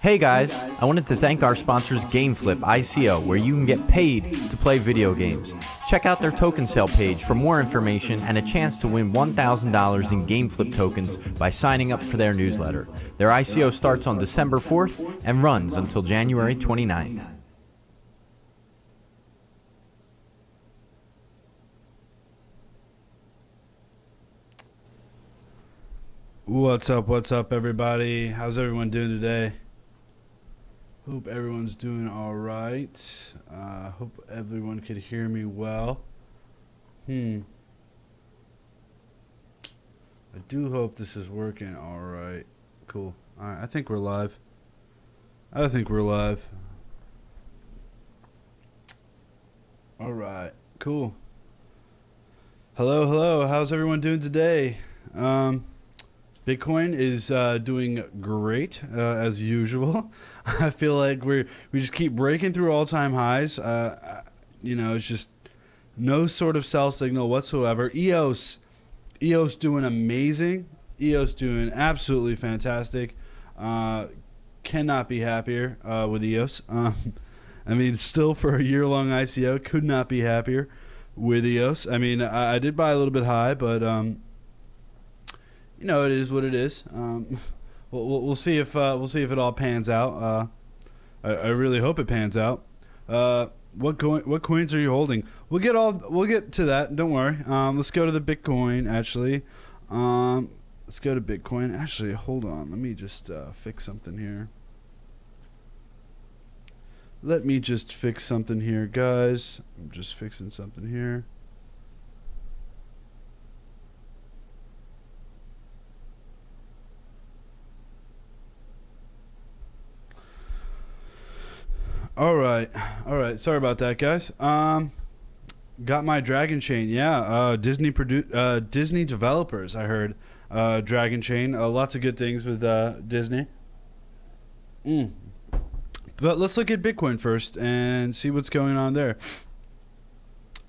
Hey guys, I wanted to thank our sponsors GameFlip ICO, where you can get paid to play video games. Check out their token sale page for more information and a chance to win $1,000 in GameFlip tokens by signing up for their newsletter. Their ICO starts on December 4th and runs until January 29th. What's up everybody? How's everyone doing today? Hope everyone's doing all right. Hope everyone could hear me well. I do hope this is working all right. Cool. All right, I think we're live. All right, cool. Hello. How's everyone doing today? Bitcoin is doing great as usual. I feel like we just keep breaking through all-time highs. You know, it's just no sort of sell signal whatsoever. EOS doing amazing. EOS doing absolutely fantastic. Cannot be happier with EOS. I mean, still for a year-long ICO, could not be happier with EOS. I mean, I did buy a little bit high, but you know, it is what it is. We'll see if it all pans out. I really hope it pans out. What coins are you holding? We'll get to that. Don't worry. Let's go to the Bitcoin. Actually, let's go to Bitcoin. Actually, hold on. Let me just fix something here. Let me just fix something here, guys. I'm just fixing something here. All right. Sorry about that, guys. Got my Dragon Chain. Yeah, Disney developers. I heard Dragon Chain. Lots of good things with Disney. But let's look at Bitcoin first and see what's going on there.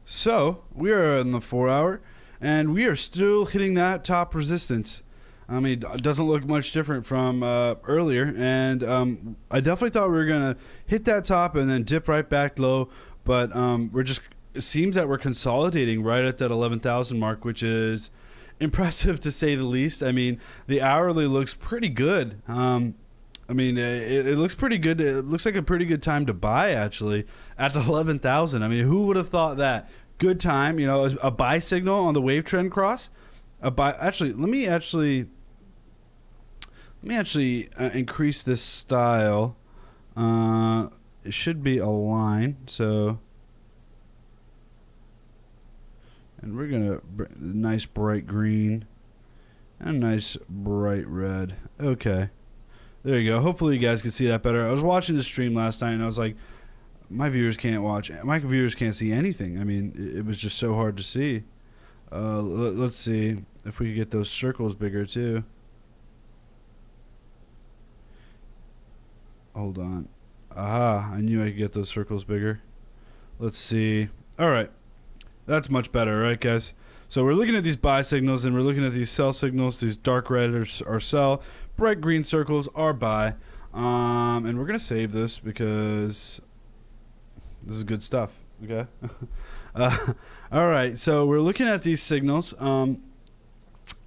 So we are in the 4-hour, and we are still hitting that top resistance. I mean, it doesn't look much different from earlier, and I definitely thought we were gonna hit that top and then dip right back low, but it seems that we're consolidating right at that 11,000 mark, which is impressive to say the least. I mean, the hourly looks pretty good. I mean, it looks pretty good. It looks like a pretty good time to buy, actually, at the 11,000. I mean, who would have thought that? Good time, you know, a buy signal on the wave trend cross. A buy. Actually, let me increase this style. It should be a line. So, and we're gonna nice bright green and nice bright red. Okay, there you go. Hopefully you guys can see that better. I was watching the stream last night and I was like, my viewers can't see anything. I mean, it was just so hard to see. Let's see if we can get those circles bigger too. Hold on. Aha, I knew I could get those circles bigger. Let's see. All right. That's much better, right, guys? So we're looking at these buy signals, and we're looking at these sell signals. These dark red are sell. Bright green circles are buy. And we're going to save this because this is good stuff, okay? All right, so we're looking at these signals.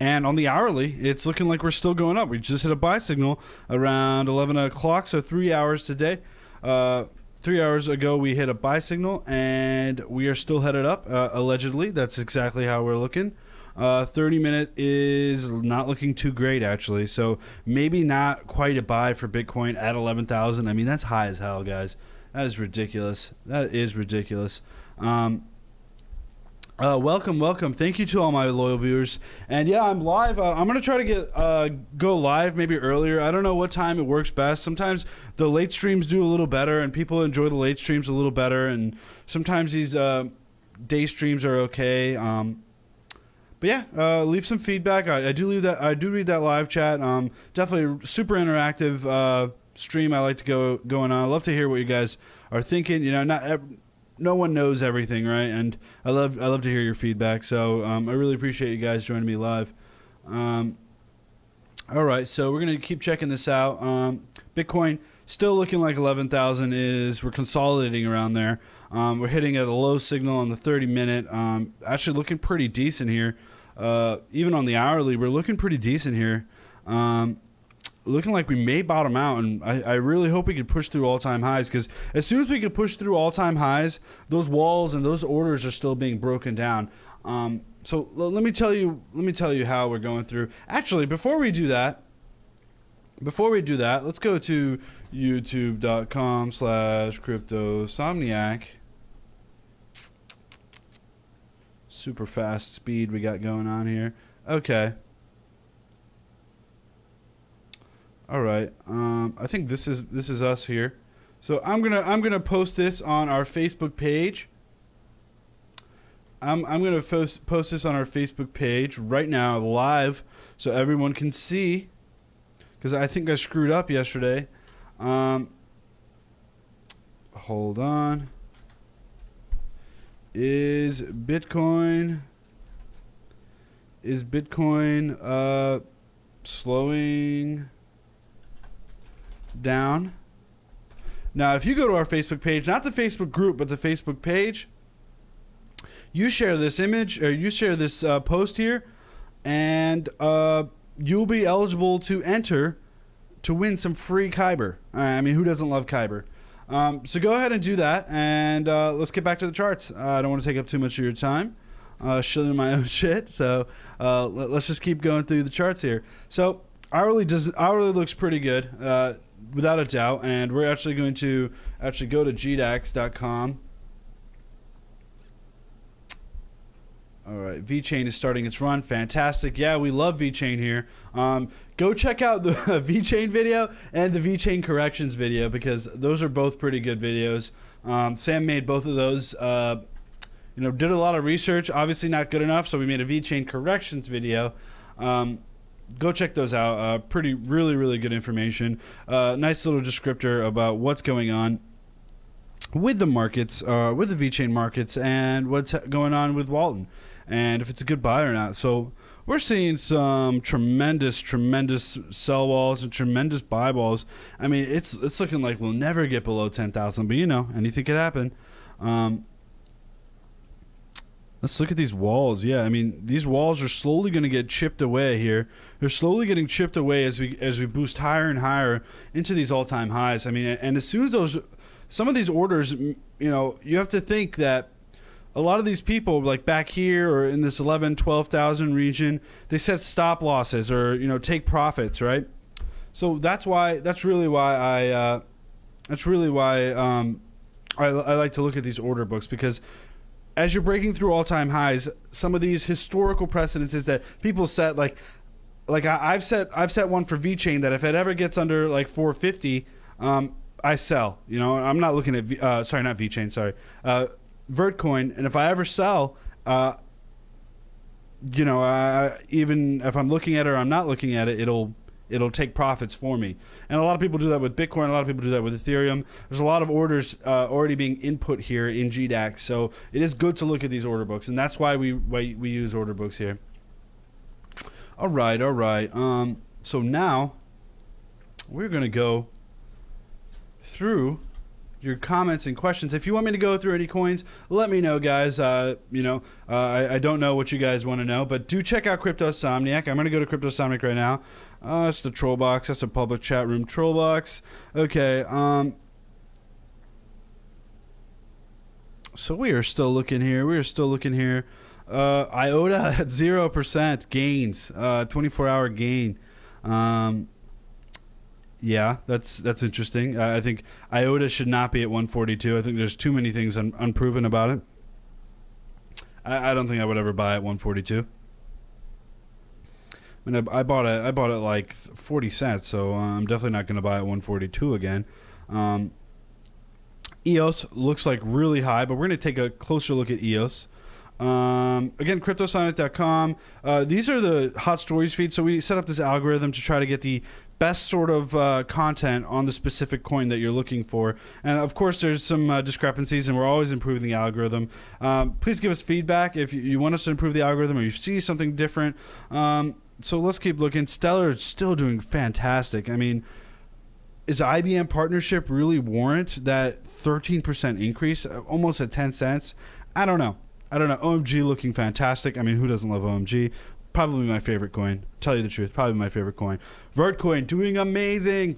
And on the hourly, it's looking like we're still going up. We just hit a buy signal around 11 o'clock, so 3 hours today. 3 hours ago, we hit a buy signal, and we are still headed up, allegedly. That's exactly how we're looking. 30-minute is not looking too great, actually. So maybe not quite a buy for Bitcoin at 11,000. I mean, that's high as hell, guys. That is ridiculous. That is ridiculous. Welcome. Thank you to all my loyal viewers. And yeah, I'm live. I'm gonna try to get go live maybe earlier. I don't know what time it works best. Sometimes the late streams do a little better, and people enjoy the late streams a little better. And sometimes these day streams are okay. But yeah, leave some feedback. I do read that live chat. Definitely super interactive stream. I like to going on. I love to hear what you guys are thinking. You know, no one knows everything, right? And I love to hear your feedback. So I really appreciate you guys joining me live. All right, so we're gonna keep checking this out. Bitcoin Still looking like 11,000 is, we're consolidating around there. We're hitting at a low signal on the 30-minute. Actually looking pretty decent here. Even on the hourly, we're looking pretty decent here. Looking like we may bottom out, and I really hope we can push through all-time highs, because as soon as we can push through all-time highs, those walls and those orders are still being broken down. So let me tell you how we're going through. Actually, before we do that, let's go to youtube.com/CryptoSomniac. Super fast speed we got going on here. Okay. All right. I think this is us here. So I'm gonna post this on our Facebook page. I'm gonna post this on our Facebook page right now, live, so everyone can see. Because I think I screwed up yesterday. Hold on. Is Bitcoin slowing down? Now, if you go to our Facebook page, not the Facebook group, but the Facebook page, you share this image, or you share this post here, and you'll be eligible to enter to win some free Kyber. I mean, who doesn't love Kyber? So go ahead and do that, and let's get back to the charts. I don't want to take up too much of your time shilling my own shit, so let's just keep going through the charts here. So hourly looks pretty good, without a doubt, and we're actually going to go to GDAX.com. All right, VeChain is starting its run. Fantastic. Yeah, we love VeChain here. Go check out the VeChain video and the VeChain corrections video, because those are both pretty good videos. Sam made both of those. Did a lot of research. Obviously not good enough, so we made a VeChain corrections video. Go check those out. Really good information. Nice little descriptor about what's going on with the markets, with the VeChain markets, and what's going on with Walton, and if it's a good buy or not. So we're seeing some tremendous sell walls and tremendous buy walls. I mean, it's looking like we'll never get below 10,000, but anything could happen. Let's look at these walls. Yeah, I mean, these walls are slowly going to get chipped away here. They're slowly getting chipped away as we boost higher and higher into these all-time highs. I mean, and as soon as some of these orders, you have to think that a lot of these people, like back here or in this 12,000 region, they set stop losses or take profits, right? So that's really why I like to look at these order books, because as you're breaking through all-time highs, some of these historical precedences that people set, like I've set one for VeChain that if it ever gets under like 450, I sell. I'm not looking at sorry, not VeChain, sorry, VeRTcoin, and if I ever sell, even if I'm looking at it or I'm not looking at it, it'll take profits for me. And a lot of people do that with Bitcoin. A lot of people do that with Ethereum. There's a lot of orders already being input here in GDAX, so it is good to look at these order books, and that's why we use order books here. All right. So now we're gonna go through your comments and questions. If you want me to go through any coins, let me know, guys. I don't know what you guys want to know, but do check out CryptoSomniac. I'm going to go to CryptoSomniac right now. That's the troll box. That's a public chat room troll box. Okay. So we are still looking here. IOTA at 0% gains, 24-hour gain. Yeah, that's interesting. I think IOTA should not be at 142. I think there's too many things unproven about it. I don't think I would ever buy at 142. I mean, I bought it like 40 cents, so I'm definitely not going to buy at 142 again. EOS looks like really high, but we're going to take a closer look at EOS. Again, CryptoSonic.com. These are the hot stories feed. So we set up this algorithm to try to get the best sort of content on the specific coin that you're looking for. And of course, there's some discrepancies, and we're always improving the algorithm. Please give us feedback if you want us to improve the algorithm or you see something different. So let's keep looking. Stellar is still doing fantastic. I mean, is IBM partnership really warrant that 13% increase, almost at 10 cents? I don't know. OMG looking fantastic. I mean, who doesn't love OMG? Probably my favorite coin. Tell you the truth, probably my favorite coin. VeChain doing amazing.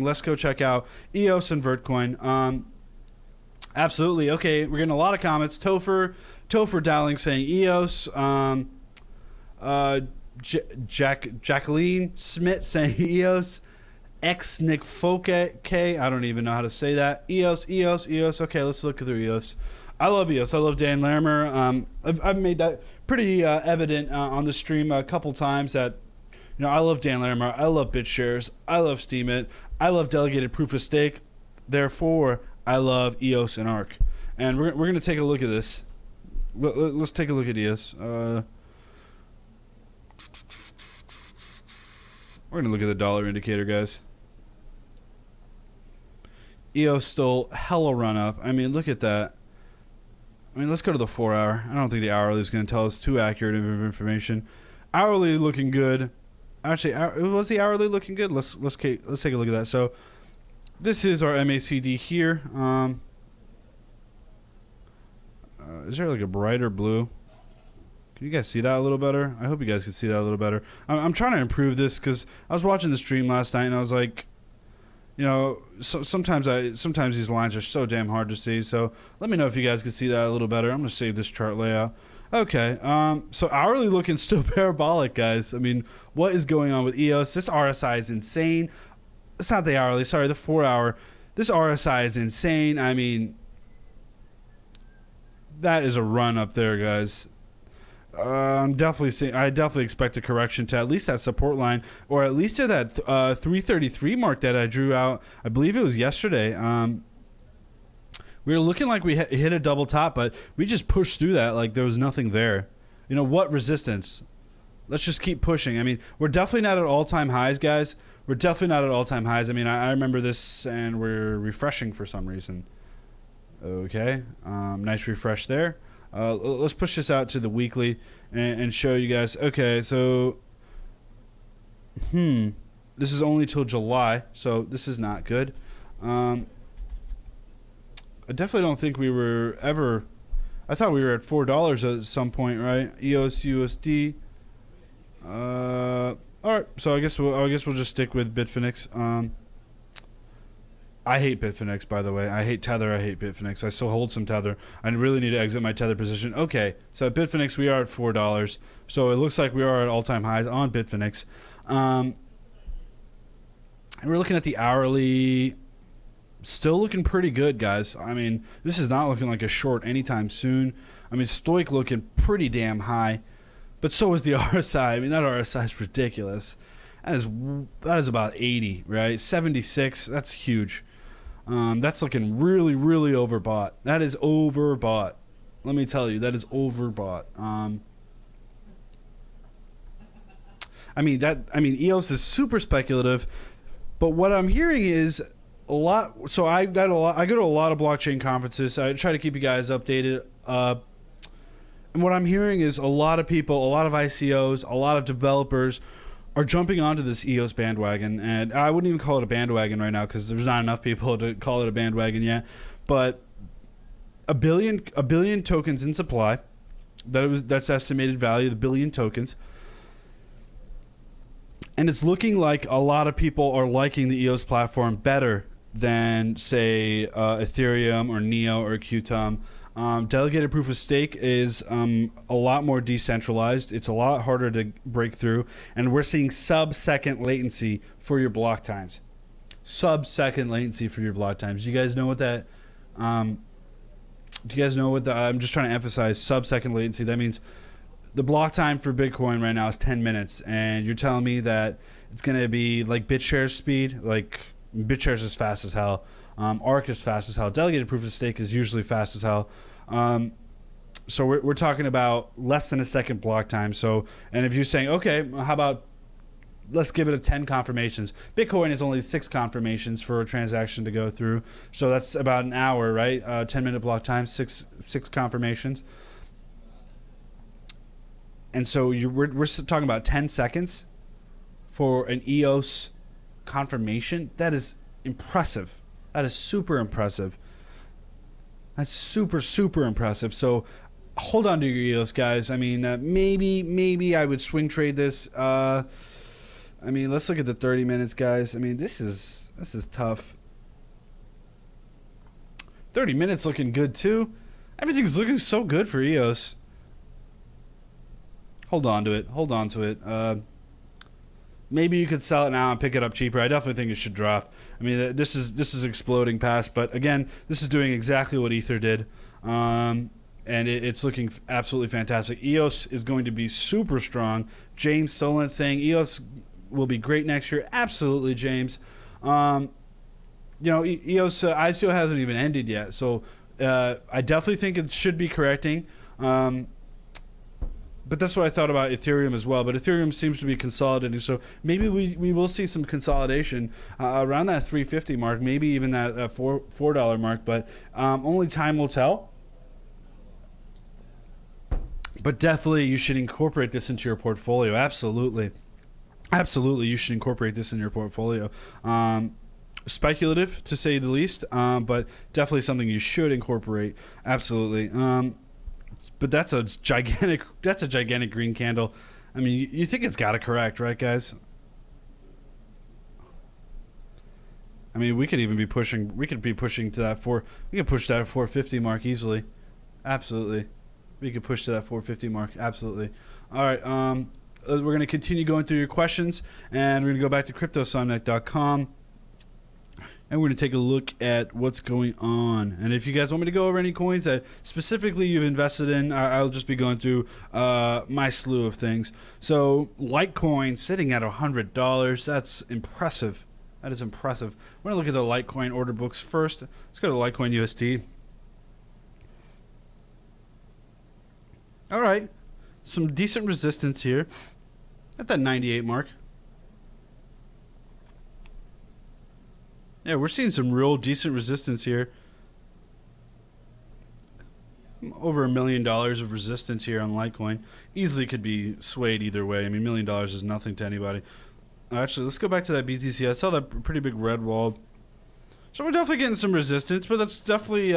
Let's go check out EOS and VeChain. Absolutely. Okay, we're getting a lot of comments. Topher Dowling saying EOS. Jacqueline Smith saying EOS. X Nick Foke K. I don't even know how to say that. EOS. Okay, let's look through EOS. I love EOS. I love Dan Larimer. I've made that pretty evident on the stream a couple times that, you know, I love Dan Larimer. I love BitShares. I love Steemit. I love delegated proof of stake. Therefore, I love EOS and ARK. And we're going to take a look at this. Let's take a look at EOS. We're going to look at the dollar indicator, guys. EOS stole hella run up. I mean, look at that. I mean, let's go to the 4 hour. I don't think the hourly is going to tell us too accurate of information. Hourly looking good. Actually, was the hourly looking good? Let's take a look at that. So this is our MACD here. Is there like a brighter blue? Can you guys see that a little better? I hope you guys can see that a little better. I'm trying to improve this because I was watching the stream last night and I was like, you know, sometimes these lines are so damn hard to see. So let me know if you guys can see that a little better. I'm gonna save this chart layout. Okay, so hourly looking still parabolic, guys. I mean, what is going on with EOS? This RSI is insane. It's not the hourly, sorry, the 4 hour. This RSI is insane. I mean, that is a run up there, guys. I definitely expect a correction to at least that support line, or at least to that 333 mark that I drew out. I believe it was yesterday. We were looking like we hit a double top, but we just pushed through that like there was nothing there. You know what? Resistance. Let's just keep pushing. I mean, we're definitely not at all-time highs, guys. We're definitely not at all-time highs. I mean, I remember this, and we're refreshing for some reason. Okay, nice refresh there. Let's push this out to the weekly and show you guys. Okay, so this is only till July, so this is not good. I definitely don't think we were ever. I thought we were at $4 at some point, right? EOS USD. All right, so I guess we'll just stick with Bitfinex. I hate Bitfinex, by the way. I hate Tether. I hate Bitfinex. I still hold some Tether. I really need to exit my Tether position. Okay, so at Bitfinex, we are at $4. So it looks like we are at all-time highs on Bitfinex. And we're looking at the hourly. Still looking pretty good, guys. I mean, this is not looking like a short anytime soon. I mean, Stoic looking pretty damn high. But so is the RSI. I mean, that RSI is ridiculous. That is about 80, right? 76, that's huge. That's looking really, really overbought. That is overbought. Let me tell you, that is overbought. I mean, EOS is super speculative, but what I'm hearing is a lot. So I go to a lot of blockchain conferences. I try to keep you guys updated. And what I'm hearing is a lot of people, a lot of ICOs, a lot of developers are jumping onto this EOS bandwagon, and I wouldn't even call it a bandwagon right now because there's not enough people to call it a bandwagon yet. But a billion tokens in supply. That's estimated value, the billion tokens. And it's looking like a lot of people are liking the EOS platform better than, say, Ethereum or Neo or Qtum. Delegated proof of stake is a lot more decentralized. It's a lot harder to break through, and we're seeing sub-second latency for your block times. Sub-second latency for your block times. Do you guys know what that? I'm just trying to emphasize sub-second latency. That means the block time for Bitcoin right now is 10 minutes, and you're telling me that it's going to be like BitShares speed. Like BitShares is fast as hell. ARK is fast as hell. Delegated proof of stake is usually fast as hell. So we're talking about less than a second block time. So, and if you're saying, okay, how about let's give it a 10 confirmations. Bitcoin is only 6 confirmations for a transaction to go through. So that's about an hour, right? 10-minute block time, six confirmations. And so we're talking about 10 seconds for an EOS confirmation. That is impressive. That is super impressive. That's super, super impressive. So hold on to your EOS, guys. I mean, maybe I would swing trade this. I mean, let's look at the 30 minutes, guys. I mean, this is tough. 30 minutes looking good too. Everything's looking so good for EOS. Hold on to it. Hold on to it. Maybe you could sell it now and pick it up cheaper. I definitely think it should drop. I mean, this is exploding past, but again, this is doing exactly what Ether did, and it's looking absolutely fantastic. EOS is going to be super strong. James Solent saying EOS will be great next year. Absolutely, James. You know, EOS ICO hasn't even ended yet, so I definitely think it should be correcting. But that's what I thought about Ethereum as well. But Ethereum seems to be consolidating, so maybe we will see some consolidation around that 350 mark, maybe even that $4 mark. But only time will tell. But definitely, you should incorporate this into your portfolio. Absolutely, absolutely, you should incorporate this in your portfolio. Speculative, to say the least, but definitely something you should incorporate. Absolutely. But that's a gigantic green candle. I mean, you think it's got to correct, right, guys? I mean, we could even be pushing. We could be pushing to that We could push that 450 mark easily. Absolutely, we could push to that 450 mark. Absolutely. All right. We're going to continue going through your questions, and we're going to go back to CryptoSonic.com. And we're going to take a look at what's going on. And if you guys want me to go over any coins that specifically you've invested in, I'll just be going through my slew of things. So Litecoin sitting at $100. That's impressive. That is impressive. We're going to look at the Litecoin order books first. Let's go to Litecoin USD. All right. Some decent resistance here at that 98 mark. Yeah, we're seeing some real decent resistance here. Over $1 million of resistance here on Litecoin. Easily could be swayed either way. I mean, $1 million is nothing to anybody. Actually, let's go back to that BTC. I saw that pretty big red wall. So we're definitely getting some resistance, but that's definitely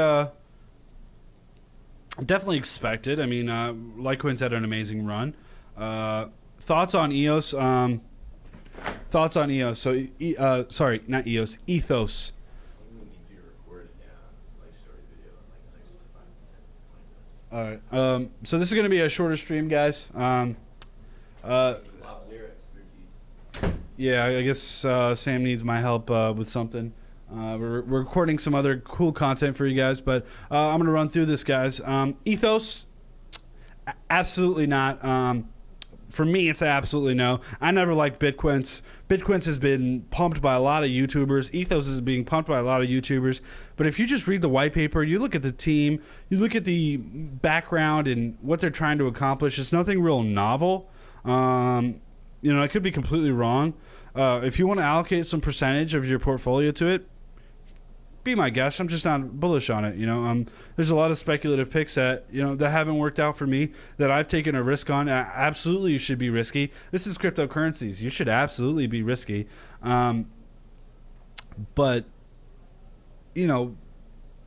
expected. I mean, Litecoin's had an amazing run. Thoughts on EOS? Thoughts on EOS? So, sorry, not EOS, Ethos. All right. So this is going to be a shorter stream, guys. Yeah, I guess Sam needs my help with something. We're recording some other cool content for you guys, but I'm going to run through this, guys. Ethos, absolutely not. For me, it's absolutely no. I never liked Bitcoins. Bitcoins has been pumped by a lot of YouTubers. Ethos is being pumped by a lot of YouTubers. But if you just read the white paper, you look at the team, you look at the background and what they're trying to accomplish, it's nothing real novel. You know, I could be completely wrong. If you want to allocate some percentage of your portfolio to it, be my guest. I'm just not bullish on it. You know, there's a lot of speculative picks that that haven't worked out for me that I've taken a risk on. Absolutely, you should be risky. This is cryptocurrencies. You should absolutely be risky. But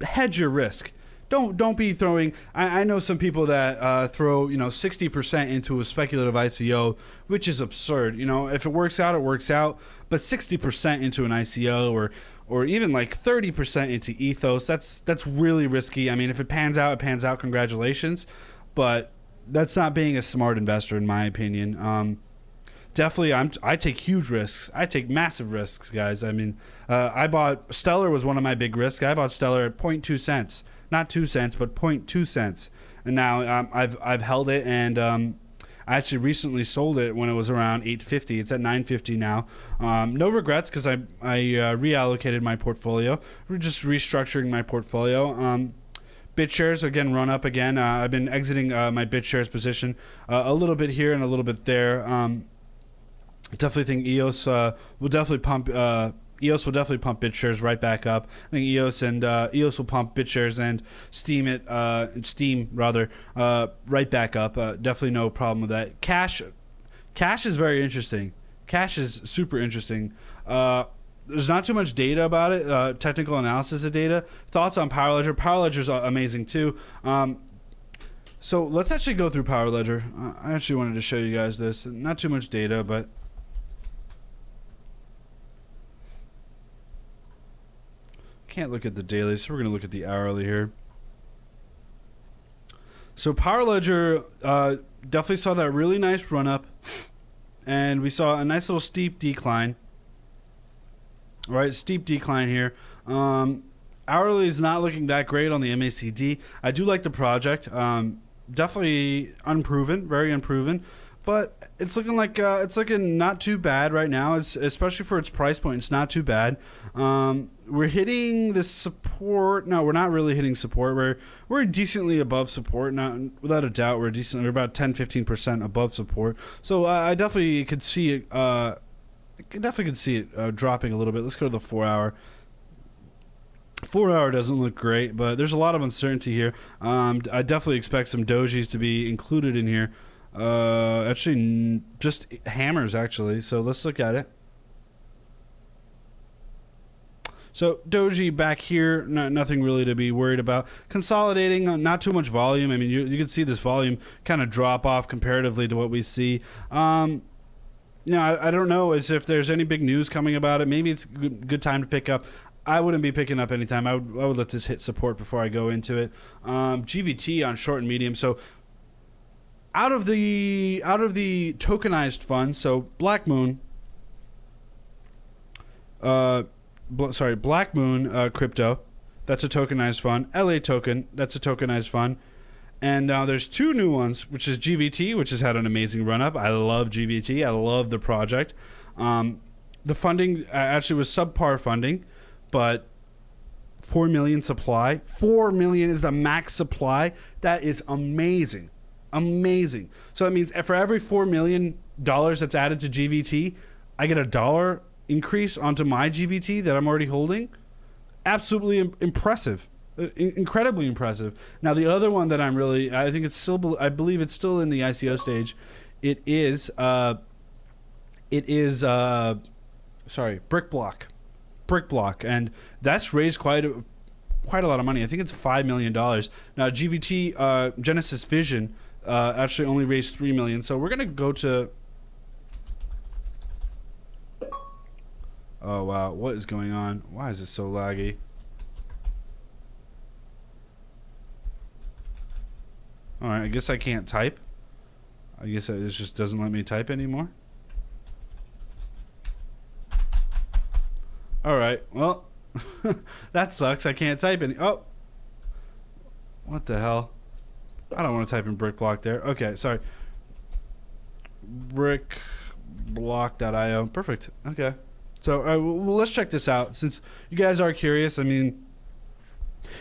hedge your risk. Don't be throwing. I know some people that throw 60% into a speculative ICO, which is absurd. If it works out, it works out. But 60% into an ICO or even like 30% into Ethos, that's really risky. I mean, if it pans out, it pans out. Congratulations, but that's not being a smart investor, in my opinion. Definitely, I take huge risks. I take massive risks, guys. I mean, I bought Stellar was one of my big risks. I bought Stellar at 0.2 cents, not 2 cents, but 0.2 cents, and now I've held it, and I actually recently sold it when it was around $8.50. It's at $9.50 now. No regrets because I reallocated my portfolio. We're just restructuring my portfolio. BitShares again run up again. I've been exiting my BitShares position a little bit here and a little bit there. I definitely think EOS will definitely pump. EOS will definitely pump BitShares right back up. I think EOS will pump BitShares and Steam right back up. Definitely no problem with that. Cash is very interesting. Cash is super interesting. There's not too much data about it, technical analysis of data. Thoughts on Power Ledger. Power Ledger's amazing too. So let's actually go through Power Ledger. I actually wanted to show you guys this. Not too much data, but can't look at the daily, so we're going to look at the hourly here. So Power Ledger definitely saw that really nice run up, and we saw a nice little steep decline. Right, steep decline here. Hourly is not looking that great on the MACD. I do like the project. Definitely unproven, very unproven, but it's looking like it's looking not too bad right now. It's especially for its price point. It's not too bad. We're hitting the support. No, we're not really hitting support. We're decently above support. Not without a doubt. We're decently. We're about 10-15% above support. So I definitely could see it. I definitely could see it dropping a little bit. Let's go to the 4 hour. 4 hour doesn't look great, but there's a lot of uncertainty here. I definitely expect some dojis to be included in here. Actually, just hammers, actually. So let's look at it. So doji back here, nothing really to be worried about. Consolidating, not too much volume. I mean, you can see this volume kind of drop off comparatively to what we see. I don't know as if there's any big news coming about it. Maybe it's a good time to pick up. I wouldn't be picking up anytime. I would let this hit support before I go into it. GVT on short and medium. So out of the tokenized fund, so Black Moon, Black Moon crypto, that's a tokenized fund. LA token, that's a tokenized fund. And now there's two new ones, which is GVT, which has had an amazing run up. I love GVT. I love the project. The funding actually was subpar funding, but 4 million supply. 4 million is the max supply. That is amazing. Amazing. So that means for every $4 million that's added to GVT, I get $1 increase onto my GVT that I'm already holding. Absolutely impressive. Incredibly impressive. Now the other one that I think it's still, I believe it's still in the ICO stage. It is Brickblock, and that's raised quite a lot of money. I think it's $5 million. Now GVT Genesis Vision actually only raised $3 million. So we're gonna go to. Oh wow, what is going on? Why is this so laggy? Alright, I guess I can't type. I guess it just doesn't let me type anymore. Alright, well, that sucks. I can't type any. Oh! What the hell? I don't want to type in Brickblock there. Okay, sorry. Brickblock.io. Perfect. Okay. So well, let's check this out. Since you guys are curious, I mean,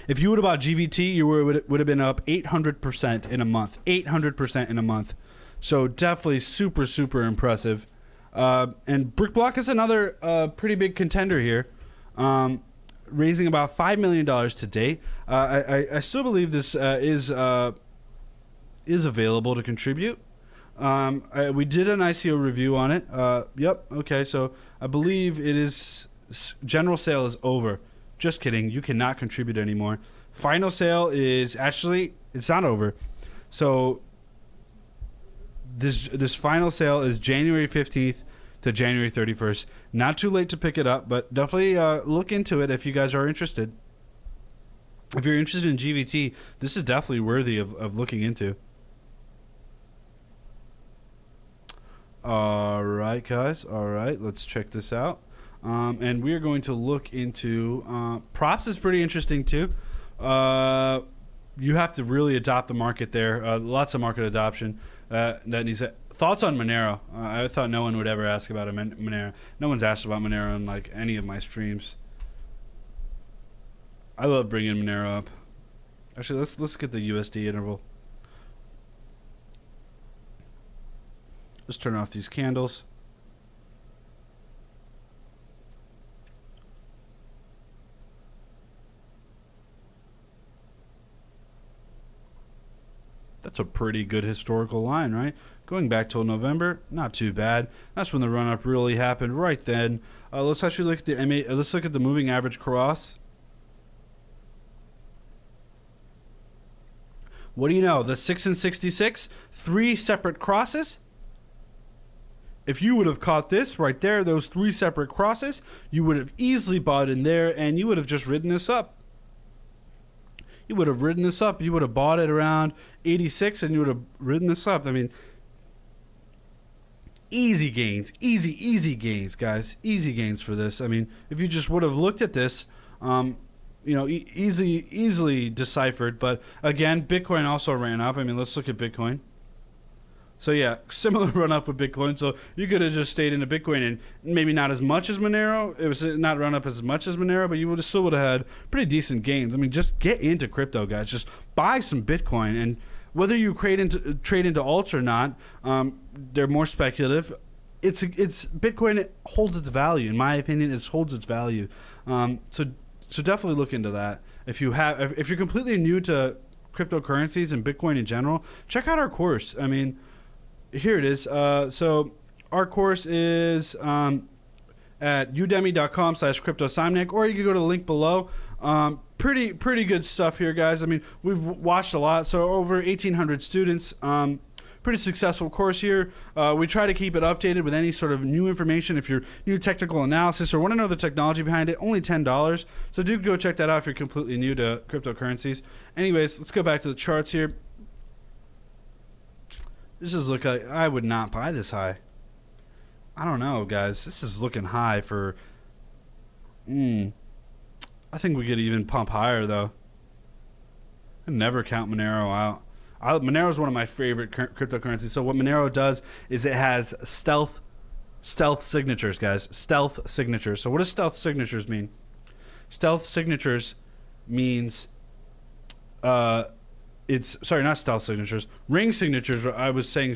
if you would have bought GVT, you would have been up 800% in a month. 800% in a month. So definitely super, super impressive. And Brickblock is another pretty big contender here, raising about $5 million to date. I still believe this is available to contribute. We did an ICO review on it. Yep. Okay. So I believe it is general sale is over. Just kidding. You cannot contribute anymore. Final sale is actually, it's not over. So this final sale is January 15th to January 31st. Not too late to pick it up, but definitely look into it if you guys are interested. If you're interested in GVT, this is definitely worthy of looking into. All right, guys. All right, let's check this out. And we are going to look into props is pretty interesting too. You have to really adopt the market there. Lots of market adoption that needs. Thoughts on Monero? I thought no one would ever ask about Monero. No one's asked about Monero in like any of my streams. I love bringing Monero up. Actually, let's get the USD interval. Let's turn off these candles. That's a pretty good historical line, right? Going back till November, not too bad. That's when the run-up really happened, right then. Let's actually look at the let's look at the moving average cross. What do you know? The 6 and 66, 3 separate crosses. If you would have caught this right there, those 3 separate crosses, you would have easily bought in there, and you would have just ridden this up. You would have ridden this up. You would have bought it around 86, and you would have ridden this up. I mean, easy gains, easy gains, guys. Easy gains for this. I mean, if you just would have looked at this, you know, easily deciphered. But again, Bitcoin also ran up. I mean, let's look at Bitcoin. So yeah, similar run up with Bitcoin. So you could have just stayed into Bitcoin and maybe not as much as Monero. It was not run up as much as Monero, but you would have still would have had pretty decent gains. I mean, just get into crypto, guys. Just buy some Bitcoin, and whether you trade into alts or not, they're more speculative. It's Bitcoin holds its value, in my opinion. It holds its value. So definitely look into that. If you're completely new to cryptocurrencies and Bitcoin in general, check out our course. I mean, here it is. So our course is at udemy.com/CryptoSonic, or you can go to the link below. Pretty good stuff here, guys. I mean, we've watched a lot. So over 1,800 students. Pretty successful course here. We try to keep it updated with any sort of new information. If you're new technical analysis or want to know the technology behind it, only $10. So do go check that out if you're completely new to cryptocurrencies. Anyways, let's go back to the charts here. This is look like I would not buy this high. I don't know, guys. This is looking high for. I think we could even pump higher though. I never count Monero out. Monero is one of my favorite cryptocurrencies. So what Monero does is it has stealth signatures, guys. Stealth signatures. So what does stealth signatures mean? Stealth signatures means it's not stealth signatures. Ring signatures. I was saying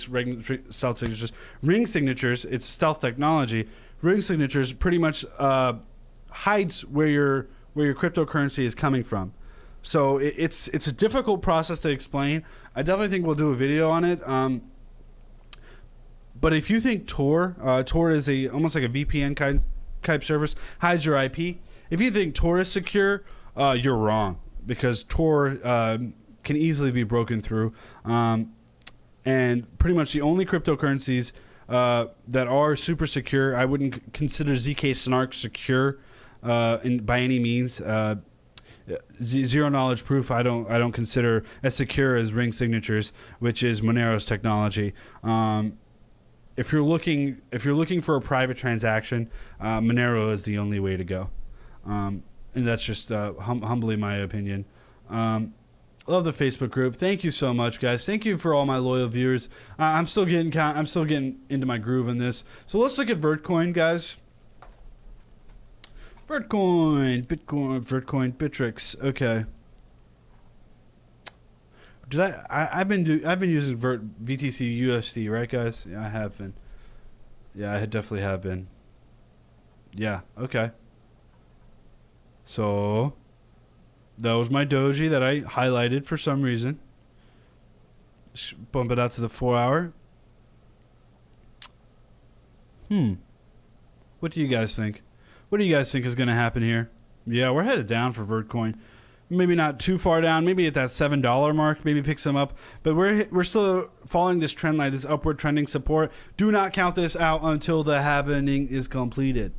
stealth signatures. Ring signatures. It's stealth technology. Ring signatures pretty much hides where your cryptocurrency is coming from. So it's a difficult process to explain. I definitely think we'll do a video on it. But if you think Tor is almost like a VPN type service, hides your IP. If you think Tor is secure, you're wrong, because Tor can easily be broken through. And pretty much the only cryptocurrencies that are super secure, I wouldn't consider ZK Snark secure by any means. Zero knowledge proof I don't consider as secure as ring signatures, which is Monero's technology. If you're looking for a private transaction, Monero is the only way to go, and that's just humbly my opinion. Love the Facebook group. Thank you so much, guys. Thank you for all my loyal viewers. I'm still getting into my groove in this. So let's look at VeChain, guys. VeChain, Bittrex. Okay. I've been using VTC USD, right, guys? Yeah, I have been. Yeah, I definitely have been. Yeah. Okay. So that was my doji that I highlighted for some reason. Bump it out to the 4-hour. What do you guys think? What do you guys think is going to happen here? Yeah, we're headed down for VeChain. Maybe not too far down. Maybe at that $7 mark. Maybe pick some up. But we're still following this trend line, this upward trending support. Do not count this out until the halvening is completed.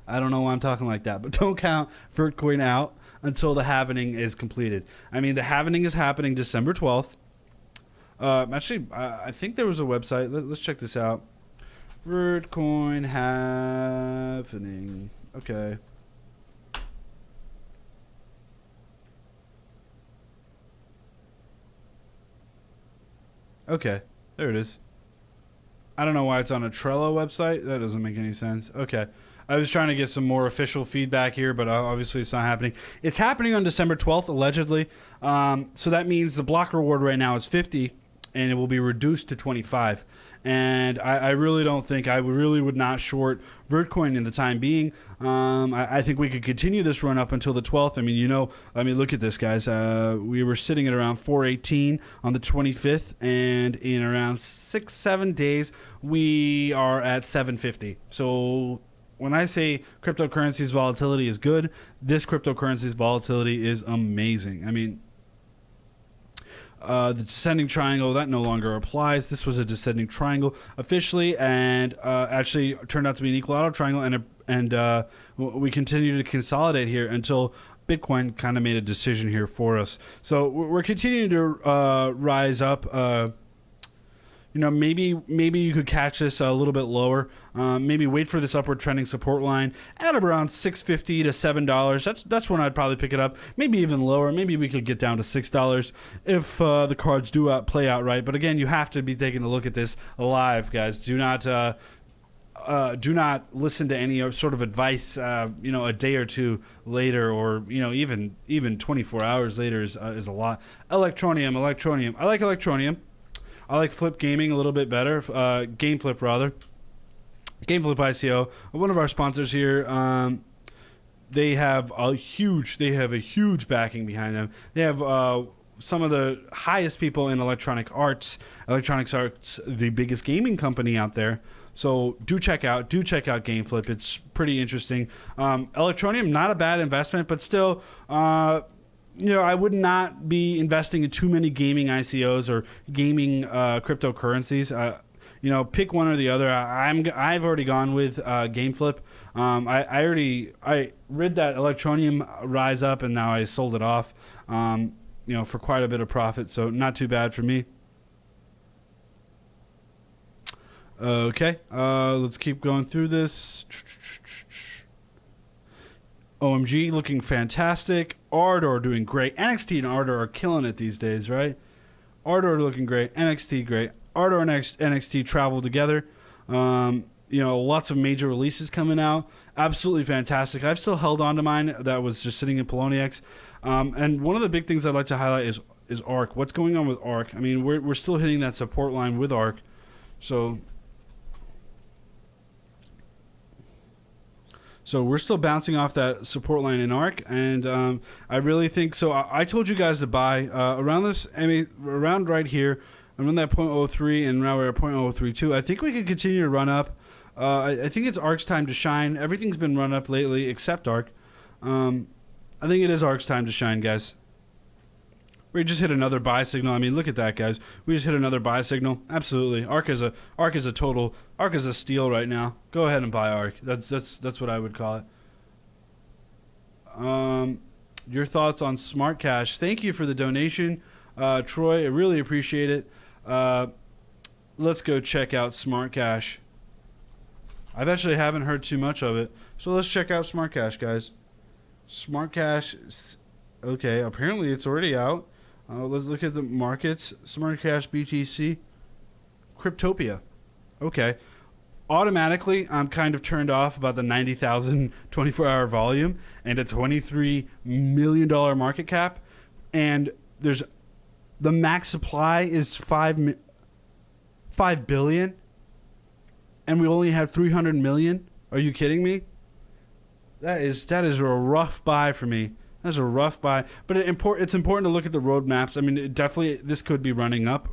I don't know why I'm talking like that, but don't count VeChain out until the halvening is completed. I mean, the halvening is happening December 12th. Actually, I think there was a website. Let's check this out. VeChain halvening. Okay. Okay, there it is. I don't know why it's on a Trello website. That doesn't make any sense. Okay. I was trying to get some more official feedback here, but obviously it's not happening. It's happening on December 12th, allegedly. So that means the block reward right now is 50. and it will be reduced to 25. And I really don't think, I really would not short VeChain in the time being. I think we could continue this run up until the 12th. I mean, look at this, guys. We were sitting at around 418 on the 25th, and in around 6-7 days, we are at 750. So when I say cryptocurrency's volatility is good, this cryptocurrency's volatility is amazing. I mean, the descending triangle, that no longer applies. This was a descending triangle officially, and actually turned out to be an equal out triangle, and we continue to consolidate here until Bitcoin kind of made a decision here for us. So we're continuing to rise up. Maybe you could catch this a little bit lower. Maybe wait for this upward trending support line at around $6.50 to $7. That's when I'd probably pick it up. Maybe even lower. Maybe we could get down to $6 if the cards do play out right. But again, you have to be taking a look at this live, guys. Do not listen to any sort of advice. A day or two later, or even 24 hours later is a lot. Electronium. I like Electronium. I like Flip Gaming a little bit better. GameFlip rather. GameFlip ICO, one of our sponsors here. They have a huge backing behind them. They have some of the highest people in electronic arts. Electronics Arts, the biggest gaming company out there. So do check out GameFlip. It's pretty interesting. Electronium, not a bad investment, but still. I would not be investing in too many gaming ICOs or gaming cryptocurrencies. Pick one or the other. I've already gone with GameFlip. I read that Electronium rise up, and now I sold it off. For quite a bit of profit. So not too bad for me. Okay, let's keep going through this. OMG looking fantastic. Ardor doing great. NXT and Ardor are killing it these days, right? Ardor looking great. NXT great. Ardor and NXT travel together. Lots of major releases coming out. Absolutely fantastic. I've still held on to mine that was just sitting in Poloniex. And one of the big things I'd like to highlight is ARK. What's going on with ARK? I mean, we're still hitting that support line with ARK. So we're still bouncing off that support line in ARK, and I really think so. I told you guys to buy around this. Around right here, around that 0.03, and now we're at 0.032. I think we can continue to run up. I think it's ARK's time to shine. Everything's been run up lately except ARK. I think it is ARK's time to shine, guys. We just hit another buy signal. I mean, look at that, guys. We just hit another buy signal. Absolutely. ARK is a steal right now. Go ahead and buy ARK. That's what I would call it. Your thoughts on SmartCash? Thank you for the donation, Troy. I really appreciate it. Let's go check out SmartCash. I actually haven't heard too much of it, so let's check out SmartCash, guys. SmartCash. Okay, apparently it's already out. Let's look at the markets. SmartCash BTC. Cryptopia. Okay. Automatically, I'm kind of turned off about the 90,000 24-hour volume and a $23 million market cap. And the max supply is 5 billion. And we only have 300 million. Are you kidding me? That is a rough buy for me. That's a rough buy, but it's important to look at the roadmaps. I mean, this could be running up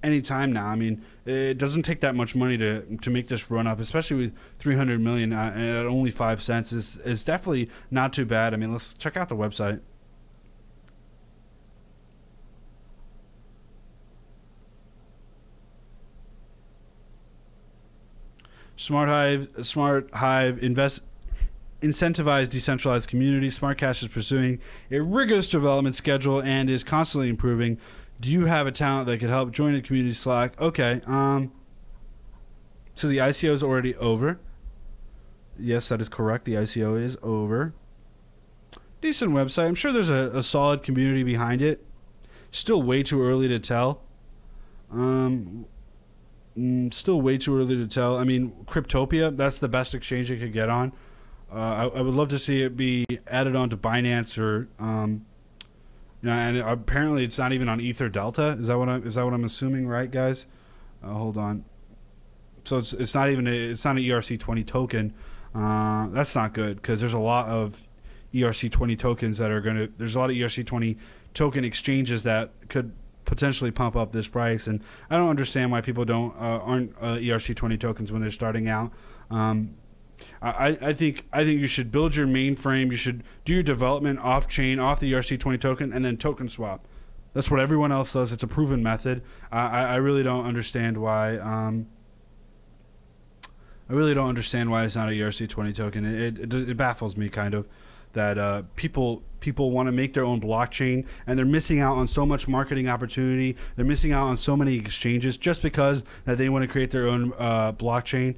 anytime now. I mean, it doesn't take that much money to make this run up, especially with 300 million at only 5 cents. Is definitely not too bad. I mean, let's check out the website. Smart Hive incentivized decentralized community. SmartCash is pursuing a rigorous development schedule and is constantly improving. Do you have a talent that could help? Join the community Slack. Okay. So the ICO is already over. Yes, that is correct. The ICO is over. Decent website. I'm sure there's a solid community behind it. Still way too early to tell. Still way too early to tell. I mean, Cryptopia, that's the best exchange it could get on. I would love to see it be added on to Binance or You know, and apparently it's not even on Ether Delta. Is that what I'm assuming, right, guys? Hold on. So it's not an ERC20 token. That's not good because there's a lot of ERC20 tokens that are there's a lot of ERC20 token exchanges that could potentially pump up this price, and I don't understand why people aren't ERC20 tokens when they're starting out. I think you should build your mainframe. You should do your development off chain, off the ERC20 token, and then token swap. That's what everyone else does. It's a proven method. I really don't understand why. I really don't understand why it's not a ERC20 token. It baffles me kind of that people want to make their own blockchain, and they're missing out on so much marketing opportunity. They're missing out on so many exchanges just because that they want to create their own blockchain.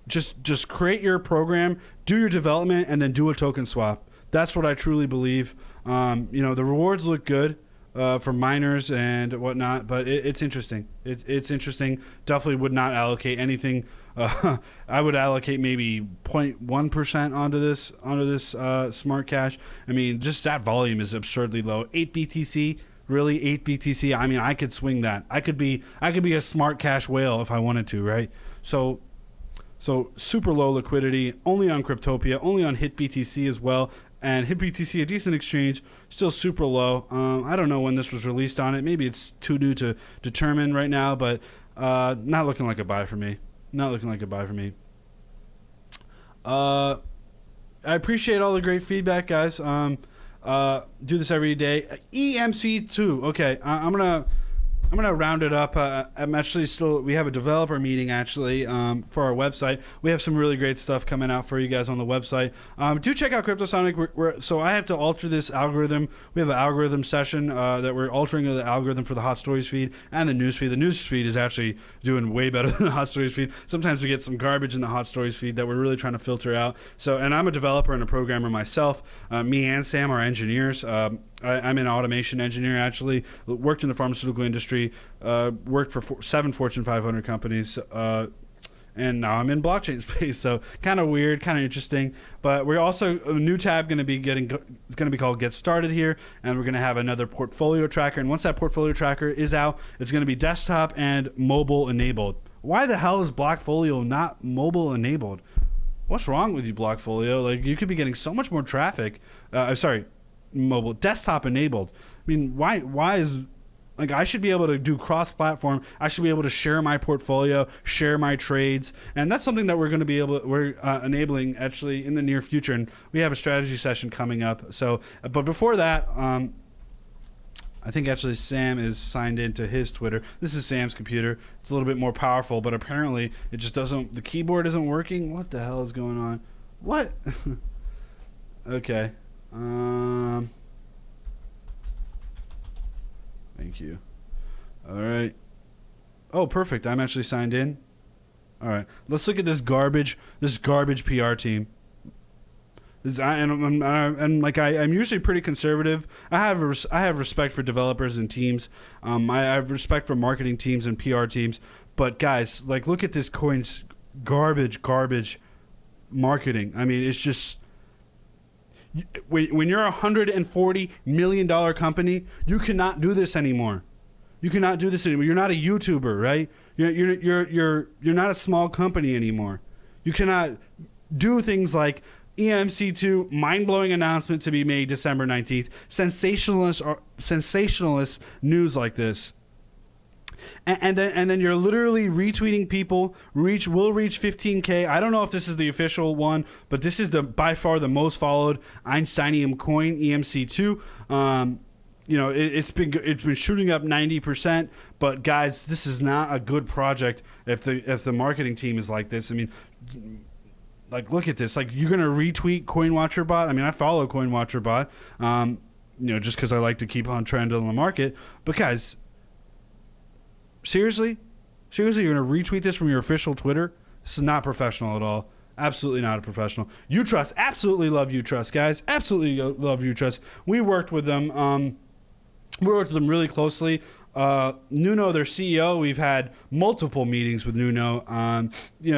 Just create your program, do your development, and then do a token swap. That's what I truly believe. The rewards look good for miners and whatnot, but it's interesting. It's interesting. Definitely would not allocate anything. I would allocate maybe 0.1% onto this SmartCash. I mean, just that volume is absurdly low. 8 BTC. Really, 8 BTC. I mean, I could swing that. I could be a SmartCash whale if I wanted to, right? So super low liquidity, only on Cryptopia, only on HitBTC as well. And HitBTC, a decent exchange, still super low. I don't know when this was released on it. Maybe it's too new to determine right now, but not looking like a buy for me. Not looking like a buy for me. I appreciate all the great feedback, guys. Do this every day. EMC2. Okay, I'm gonna round it up. I'm actually we have a developer meeting actually for our website. We have some really great stuff coming out for you guys on the website. Do check out CryptoSonic. So I have to alter this algorithm. We have an algorithm session that we're altering the algorithm for the Hot Stories feed and the news feed. The news feed is actually doing way better than the Hot Stories feed. Sometimes we get some garbage in the Hot Stories feed that we're really trying to filter out. And I'm a developer and a programmer myself. Me and Sam are engineers. I'm an automation engineer, actually. Worked in the pharmaceutical industry, worked for 7 Fortune 500 companies, and now I'm in blockchain space. So kind of weird, kind of interesting. But we're also, a new tab it's going to be called Get Started here, and we're going to have another portfolio tracker. And once that portfolio tracker is out, it's going to be desktop and mobile enabled. Why the hell is Blockfolio not mobile enabled? What's wrong with you, Blockfolio? Like, you could be getting so much more traffic. Mobile, desktop enabled. I mean, why is, like, I should be able to do cross-platform. I should be able to share my portfolio, share my trades, and that's something that we're enabling actually in the near future. And we have a strategy session coming up. So, but before that, I think actually Sam is signed into his Twitter. This is Sam's computer. It's a little bit more powerful, but apparently it just doesn't. The keyboard isn't working. What the hell is going on? What? Okay. Thank you. All right. Oh, perfect. I'm actually signed in. All right. Let's look at this garbage PR team. I'm usually pretty conservative. I have respect for developers and teams. I have respect for marketing teams and PR teams. But guys, like, look at this coin's garbage marketing. I mean, it's just. When you're a $140 million company, you cannot do this anymore. You cannot do this anymore. You're not a YouTuber, right? You're not a small company anymore. You cannot do things like EMC2 mind-blowing announcement to be made December 19th. Sensationalist news like this. And then you're literally retweeting people. Will reach 15K. I don't know if this is the official one, but this is by far the most followed Einsteinium coin, EMC2. It's been shooting up 90%. But guys, this is not a good project if the marketing team is like this. I mean, like, look at this. Like, you're gonna retweet CoinWatcherBot. I mean, I follow CoinWatcherBot. Just because I like to keep on trend on the market. But guys. Seriously, you're going to retweet this from your official Twitter? This is not professional at all. Absolutely not a professional. Utrust, absolutely love Utrust, guys. Absolutely love Utrust. We worked with them. We work with them really closely. Nuno, their CEO, we've had multiple meetings with Nuno.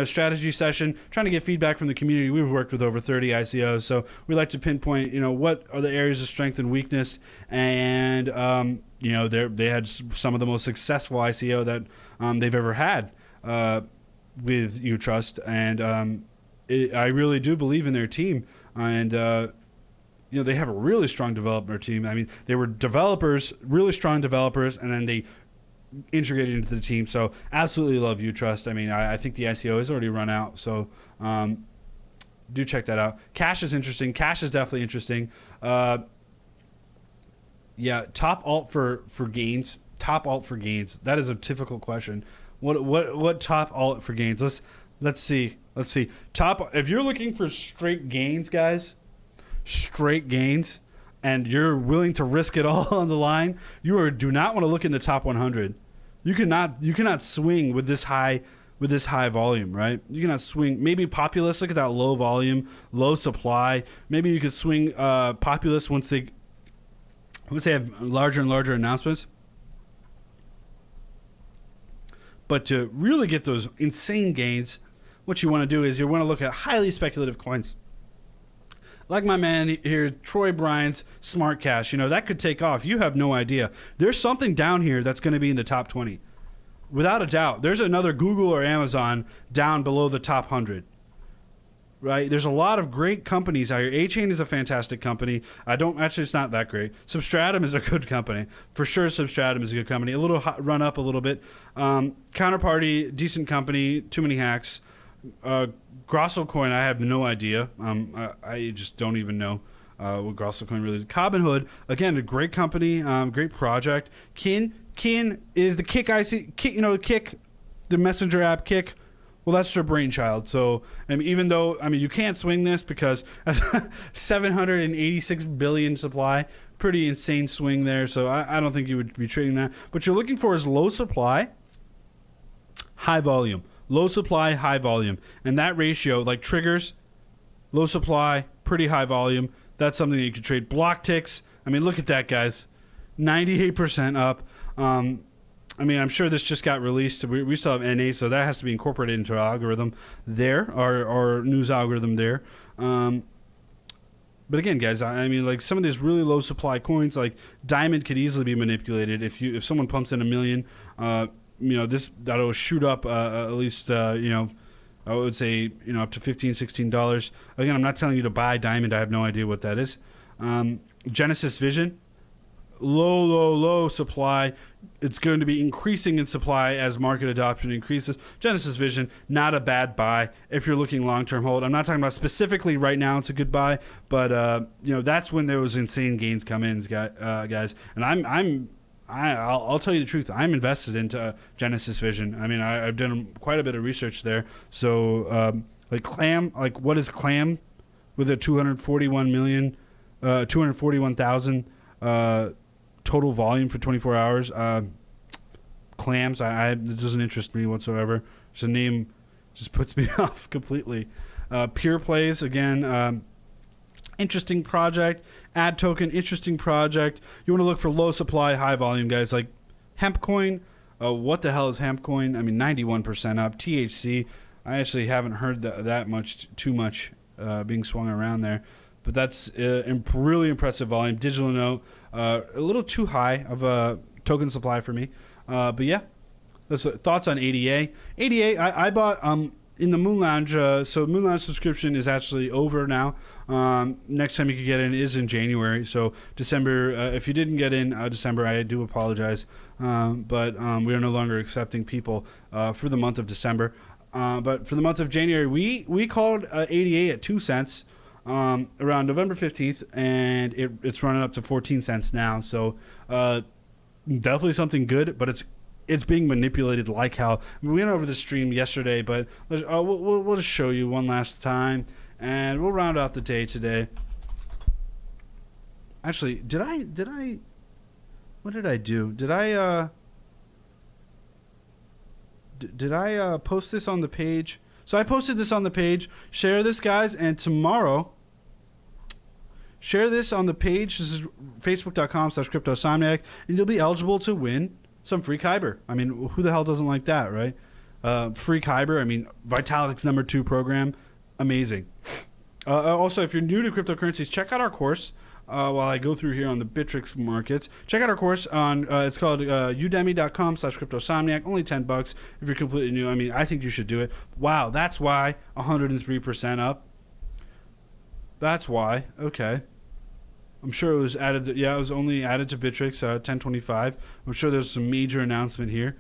Strategy session, trying to get feedback from the community. We've worked with over 30 ICOs, so we like to pinpoint, what are the areas of strength and weakness. And they had some of the most successful ICO that they've ever had with UTrust, and I really do believe in their team. And they have a really strong developer team. I mean, they were developers, really strong developers, and then they integrated into the team. So absolutely love UTrust. I mean, I think the ICO has already run out, so do check that out. Cash is interesting. Cash is definitely interesting. Top alt for gains. Top alt for gains. That is a difficult question. What top alt for gains? Let's see. Top. If you're looking for straight gains, guys. Straight gains, and you're willing to risk it all on the line, do not want to look in the top 100. You cannot swing with this high volume, right? You cannot swing. Maybe Populous, look at that low volume, low supply. Maybe you could swing Populous once they have larger and larger announcements. But to really get those insane gains, what you want to do is you want to look at highly speculative coins. Like my man here, Troy Bryan's SmartCash, that could take off. You have no idea. There's something down here that's going to be in the top 20. Without a doubt. There's another Google or Amazon down below the top 100. Right? There's a lot of great companies out here. VeChain is a fantastic company. It's not that great. Substratum is a good company. For sure, Substratum is a good company. A little run up a little bit. Counterparty, decent company. Too many hacks. Grosso Coin, I have no idea. I just don't even know what Grosso Coin really is. Cobinhood, again, a great company, great project. Kin is the Kik IC, Kik, the messenger app Kik. Well, that's their brainchild. So, even though, you can't swing this because 786 billion supply, pretty insane swing there. So I don't think you would be trading that. What you're looking for is low supply, high volume. Low supply, high volume. And that ratio, like triggers, low supply, pretty high volume, that's something that you could trade. Block ticks, look at that, guys. 98% up. I'm sure this just got released. We still have NA, so that has to be incorporated into our algorithm there, our news algorithm there. But again, guys, like some of these really low supply coins, like Diamond could easily be manipulated. If someone pumps in $1 million, that'll shoot up at least I would say up to $15-16. Again, I'm not telling you to buy Diamond. I have no idea what that is. Genesis Vision, low supply. It's going to be increasing in supply as market adoption increases. Genesis Vision, not a bad buy if you're looking long-term hold. I'm not talking about specifically right now it's a good buy, but that's when those insane gains come in, guys. And I'll tell you the truth. I'm invested into Genesis Vision. I've done quite a bit of research there. So, what is Clam with a 241,000 total volume for 24 hours? Clams, it doesn't interest me whatsoever. The name just puts me off completely. Pure Plays, again, interesting project. Ad Token, interesting project. You want to look for low supply, high volume, guys. Like Hempcoin. What the hell is Hempcoin? 91% up. THC. I actually haven't heard that too much being swung around there. But that's really impressive volume. Digital Note, a little too high of a token supply for me. But yeah, that's thoughts on ADA. ADA, I bought in the Moon Lounge. So Moon Lounge subscription is actually over now. Next time you can get in is in January. So December, if you didn't get in December, I do apologize. But we are no longer accepting people for the month of December. But for the month of January, we called ADA at 2 cents. Around November 15th, and it's running up to 14 cents now. So definitely something good, but it's being manipulated like how we went over the stream yesterday. But we'll just show you one last time, and we'll round out the day today. Actually, did I? What did I do? Did I post this on the page? So I posted this on the page. Share this, guys, and tomorrow, Share this on the page. This is facebook.com/CryptoSonic, and you'll be eligible to win some free Kyber. I mean, who the hell doesn't like that, right? Free Kyber. I mean, Vitalik's #2 program. Amazing. Also, if you're new to cryptocurrencies, check out our course. While I go through here on the Bittrex markets, check out our course on, it's called udemy.com/CryptoSonic. Only $10 if you're completely new. I mean, I think you should do it. Wow, that's why 103% up. That's why. Okay. I'm sure it was added. It was only added to Bittrex 1025. I'm sure there's some major announcement here.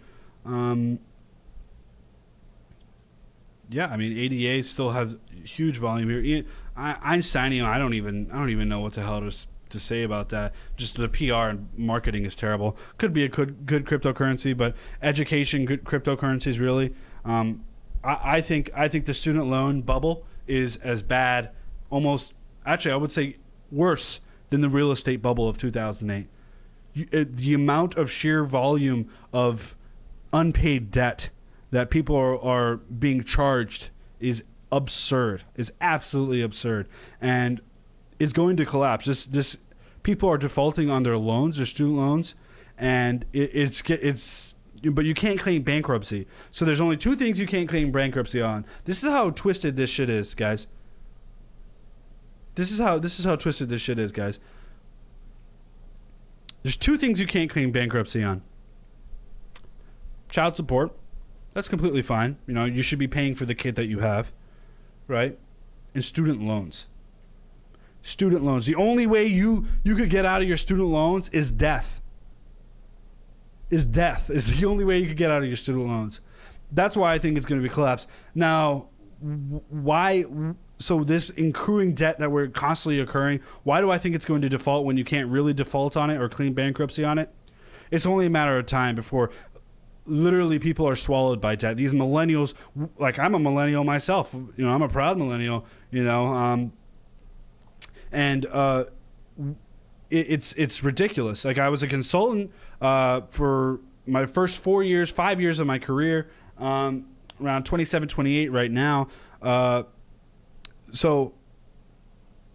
Yeah, I mean, ADA still has huge volume here. Einsteinium, I don't even know what the hell to say about that. Just the PR and marketing is terrible. Could be a good cryptocurrency, but education good cryptocurrencies really. I think the student loan bubble is as bad, almost actually I would say worse than the real estate bubble of 2008. The amount of sheer volume of unpaid debt that people are being charged is absurd, is absolutely absurd, and is going to collapse. This people are defaulting on their loans, their student loans, and but you can't claim bankruptcy. So there's only two things you can't claim bankruptcy on. This is how twisted this shit is, guys. This is how twisted this shit is, guys. There's two things you can't claim bankruptcy on. Child support. That's completely fine. You know, you should be paying for the kid that you have, right? And student loans. Student loans. The only way you could get out of your student loans is death. Is the only way you could get out of your student loans. That's why I think it's going to be collapsed. Now, why? So this accruing debt that we're constantly occurring, why do I think it's going to default when you can't really default on it or claim bankruptcy on it? It's only a matter of time before literally people are swallowed by debt. These millennials, like I'm a millennial myself, you know, I'm a proud millennial, you know, and it's ridiculous. Like I was a consultant for my first 5 years of my career, around 27, 28 right now. So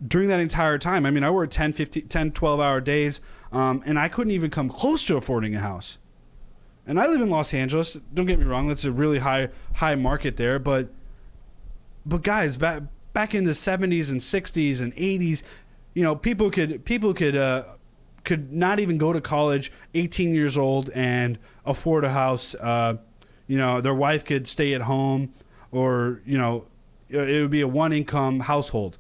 during that entire time, I mean, I worked 10, 12-hour days, and I couldn't even come close to affording a house. And I live in Los Angeles. Don't get me wrong; that's a really high market there. But guys, back in the 70s and 60s and 80s, you know, people could not even go to college, 18 years old, and afford a house. You know, their wife could stay at home, or you know, it would be a one-income household.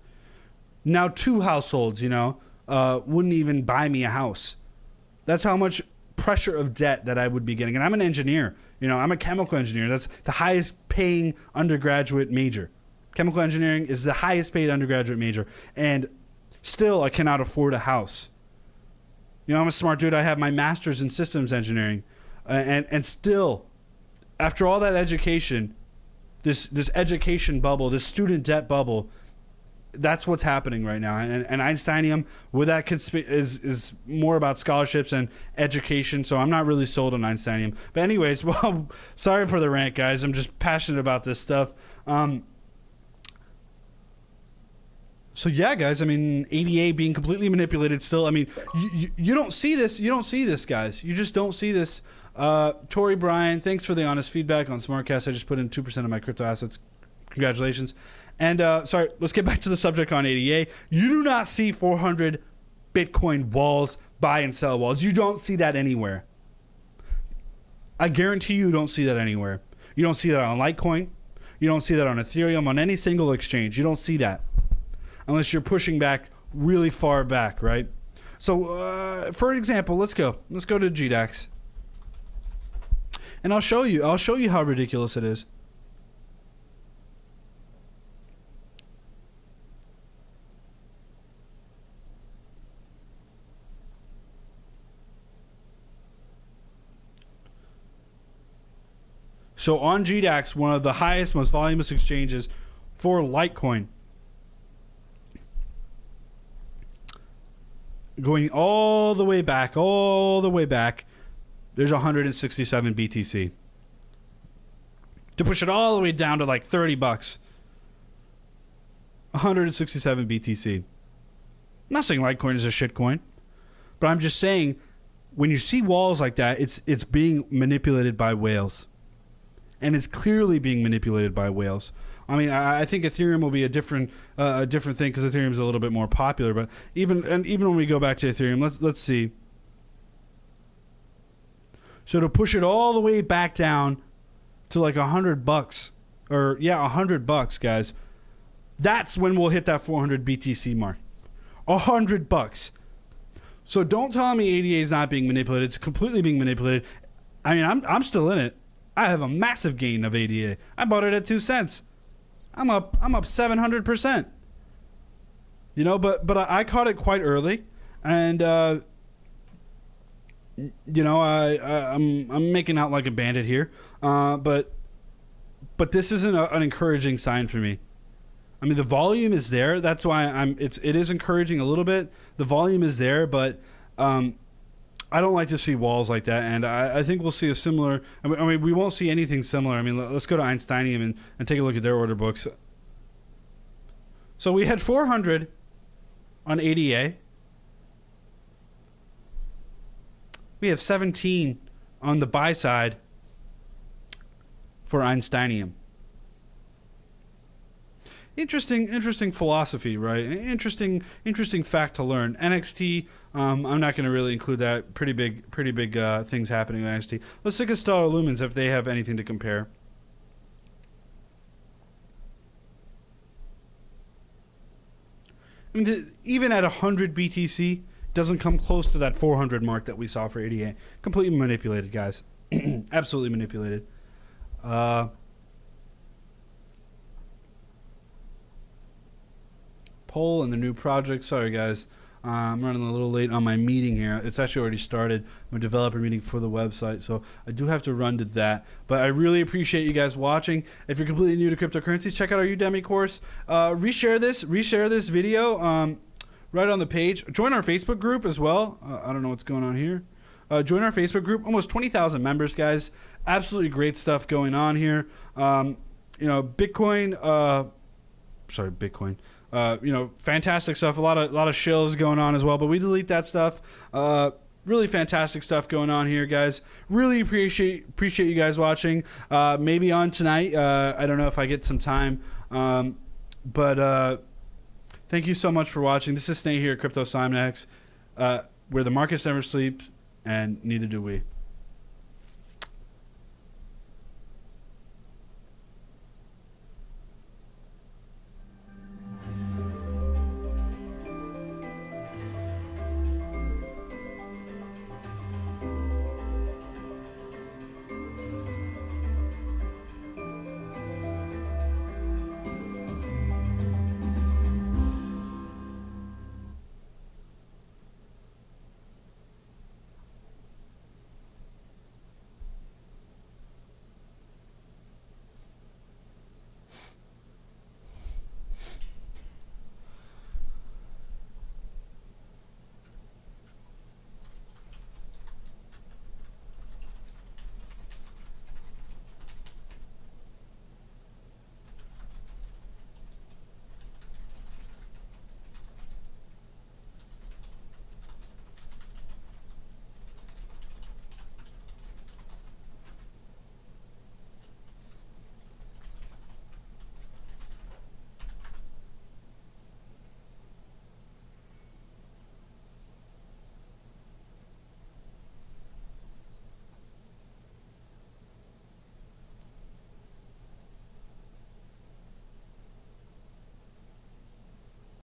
Now 2 households, you know, wouldn't even buy me a house. That's how much pressure of debt that I would be getting. And I'm an engineer. You know, I'm a chemical engineer. That's the highest paying undergraduate major. Chemical engineering is the highest paid undergraduate major. And still, I cannot afford a house. You know, I'm a smart dude. I have my master's in systems engineering. And still, after all that education, this education bubble, this student debt bubble, that's what's happening right now. And Einsteinium, with that is more about scholarships and education. So I'm not really sold on Einsteinium. But anyways, well, sorry for the rant, guys. I'm just passionate about this stuff. So yeah, guys. I mean, ADA being completely manipulated. Still, I mean, you don't see this. You don't see this, guys. You just don't see this. Tori Bryan, thanks for the honest feedback on SmartCash. I just put in 2% of my crypto assets. Congratulations. And sorry, let's get back to the subject on ADA. You do not see 400 Bitcoin walls, buy and sell walls. You don't see that anywhere. I guarantee you don't see that anywhere. You don't see that on Litecoin. You don't see that on Ethereum, on any single exchange. You don't see that unless you're pushing back really far back, right? So, for example, let's go to GDAX. And I'll show you how ridiculous it is. So on GDAX, one of the highest, most voluminous exchanges for Litecoin, going all the way back, there's 167 BTC. To push it all the way down to like $30, 167 BTC. not saying Litecoin is a shitcoin, but I'm just saying when you see walls like that, it's being manipulated by whales. And it's clearly being manipulated by whales. I mean, I think Ethereum will be a different thing because Ethereum is a little bit more popular. But even when we go back to Ethereum, let's see. So to push it all the way back down to like $100, or yeah, $100, guys. That's when we'll hit that 400 BTC mark. $100. So don't tell me ADA is not being manipulated. It's completely being manipulated. I mean, I'm still in it. I have a massive gain of ADA. I bought it at 2 cents. I'm up 700%. You know, but I caught it quite early, and you know, I'm making out like a bandit here. But this isn't an encouraging sign for me. I mean, the volume is there. That's why it is encouraging a little bit. The volume is there, but I don't like to see walls like that, and I think we'll see a similar. I mean, we won't see anything similar. I mean, let's go to Einsteinium and take a look at their order books. So we had 400 on ADA. We have 17 on the buy side for Einsteinium. Interesting philosophy, right? Interesting fact to learn. NXT, I'm not going to really include that. Pretty big things happening with NXT. Let's look at Stellar Lumens if they have anything to compare. I mean, even at 100 BTC, doesn't come close to that 400 mark that we saw for ADA. Completely manipulated, guys. Absolutely manipulated. Poll and the new project. Sorry, guys. I'm running a little late on my meeting here. It's actually already started. I'm a developer meeting for the website, so I do have to run to that. But I really appreciate you guys watching. If you're completely new to cryptocurrencies, check out our Udemy course. Reshare this video right on the page. Join our Facebook group as well. I don't know what's going on here. Join our Facebook group. Almost 20,000 members, guys. Absolutely great stuff going on here. You know, Bitcoin. You know, fantastic stuff. A lot of shills going on as well, but we delete that stuff. Really fantastic stuff going on here, guys. Really appreciate you guys watching. Maybe on tonight. I don't know if I get some time, but thank you so much for watching. This is Snake here at CryptoSonic, where the markets never sleep, and neither do we.